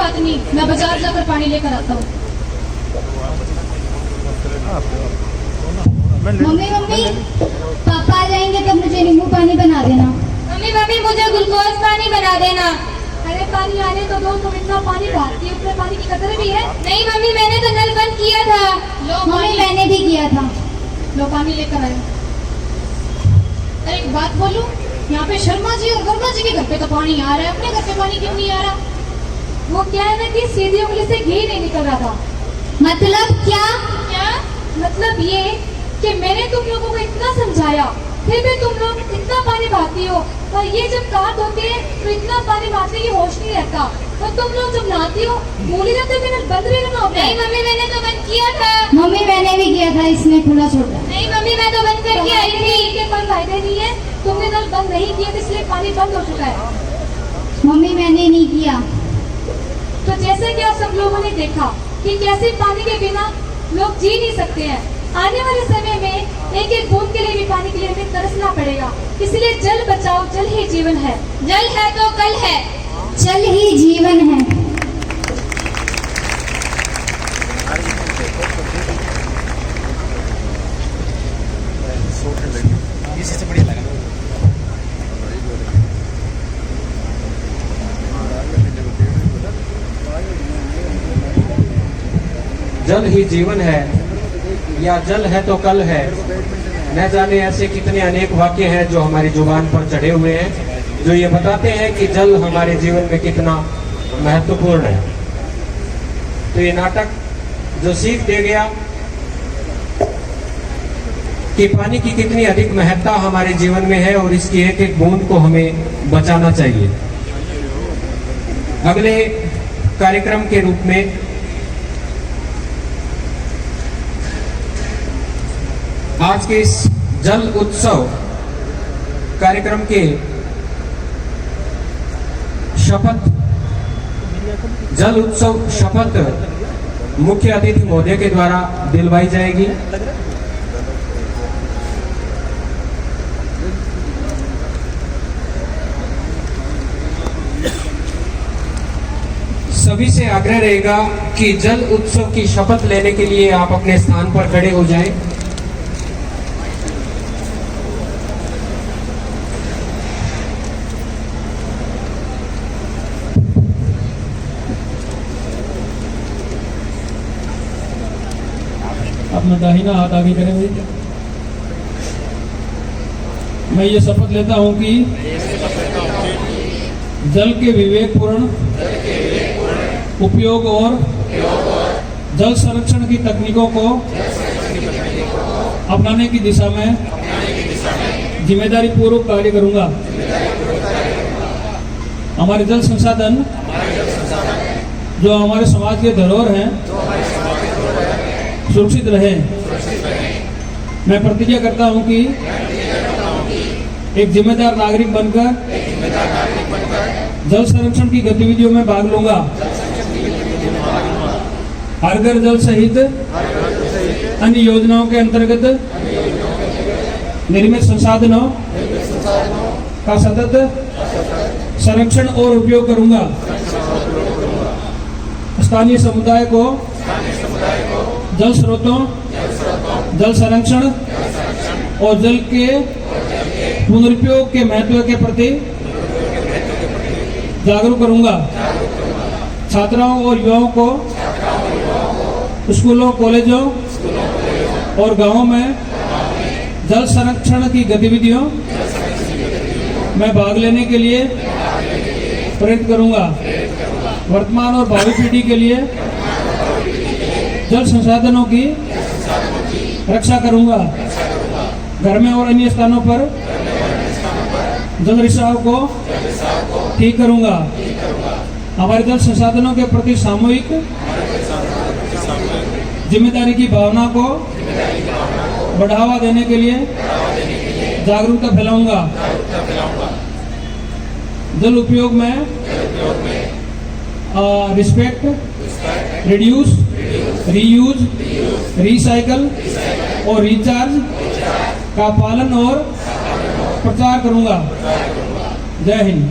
बात नहीं, मैं बाजार जाकर पानी लेकर आता हूँ। मम्मी मम्मी, पापा आ जाएंगे तब मुझे नींबू पानी बना देना। मम्मी मम्मी, मुझे ग्लूकोज पानी बना देना। अरे पानी आने तो दो, तुम इतना पानी भरती हो, उसमें पानी की कदर भी है? नहीं मम्मी, मैंने तो नल बंद किया था। लो मम्मी मैंने भी किया था। लो पानी लेकर आए। अरे एक बात बोलूं, यहाँ पे शर्मा जी और वर्मा जी के घर पे तो पानी आ रहा है, अपने घर पे पानी क्यों नहीं आ रहा? वो क्या है ना कि सीधी उंगली से घी नहीं निकल रहा था। मतलब क्या? क्या मतलब ये कि मैंने तुम लोगों को इतना समझाया, फिर भी तुम लोग इतना पानी बहाती हो, और ये जब काट होते हैं तो इतना पानी बहाने की होश नहीं रहता, और तुम लोग जब नहाती हो भूल ही जाते हो कि नल बंद भी करना होता है। नहीं मम्मी, मैंने तो बंद किया था। मम्मी मैंने भी किया था, इसने खुला छोड़ा। नहीं मम्मी, मैं तो बंद करके आई थी। इसके कोई फायदे नहीं है, तुमने नल बंद नहीं किया तो इसलिए पानी बंद हो चुका है। मम्मी मैंने नहीं किया। तो जैसे कि आप सब लोगों ने देखा कि कैसे पानी के बिना लोग जी नहीं सकते हैं, आने वाले समय में एक एक बूंद के लिए भी पानी के लिए हमें तरसना पड़ेगा। इसलिए जल बचाओ, जल ही जीवन है। जल है तो कल है। जल ही जीवन है। जल ही जीवन है या जल है तो कल है, न जाने ऐसे कितने अनेक वाक्य हैं जो हमारी जुबान पर चढ़े हुए हैं, जो ये बताते हैं कि जल हमारे जीवन में कितना महत्वपूर्ण है। तो ये नाटक जो सीख दे गया कि पानी की कितनी अधिक महत्ता हमारे जीवन में है और इसकी एक एक बूंद को हमें बचाना चाहिए। अगले कार्यक्रम के रूप में आज के इस जल उत्सव कार्यक्रम के शपथ, जल उत्सव शपथ मुख्य अतिथि महोदय के द्वारा दिलवाई जाएगी। सभी से आग्रह रहेगा कि जल उत्सव की शपथ लेने के लिए आप अपने स्थान पर खड़े हो जाएं। अपना दाहिना हाथ आगे करें भाई। मैं ये शपथ लेता हूं कि जल के विवेकपूर्ण उपयोग और जल संरक्षण की तकनीकों को अपनाने की दिशा में जिम्मेदारी पूर्वक कार्य करूंगा। हमारे जल संसाधन जो हमारे समाज के धरोहर हैं सुरक्षित रहे। मैं प्रतिज्ञा करता हूं कि एक जिम्मेदार नागरिक बनकर जल संरक्षण की गतिविधियों में भाग लूंगा। हर घर जल सहित अन्य योजनाओं के अंतर्गत निर्मित संसाधनों का सतत संरक्षण और उपयोग करूंगा। स्थानीय समुदाय को जल स्रोतों, जल संरक्षण और जल के पुनरुपयोग के महत्व के प्रति जागरूक करूंगा। छात्राओं और युवाओं को स्कूलों, कॉलेजों और गांवों में जल संरक्षण की गतिविधियों में भाग लेने के लिए प्रेरित करूंगा। वर्तमान और भावी पीढ़ी के लिए जल संसाधनों की रक्षा करूंगा। घर में और अन्य स्थानों पर जल रिसाव को ठीक करूंगा। हमारे जल संसाधनों के प्रति सामूहिक जिम्मेदारी की भावना को बढ़ावा देने के लिए जागरूकता फैलाऊंगा। जल उपयोग में रिस्पेक्ट, रिड्यूस, रीयूज, रिसाइकल और रिचार्ज का पालन और प्रचार करूंगा। जय हिंद।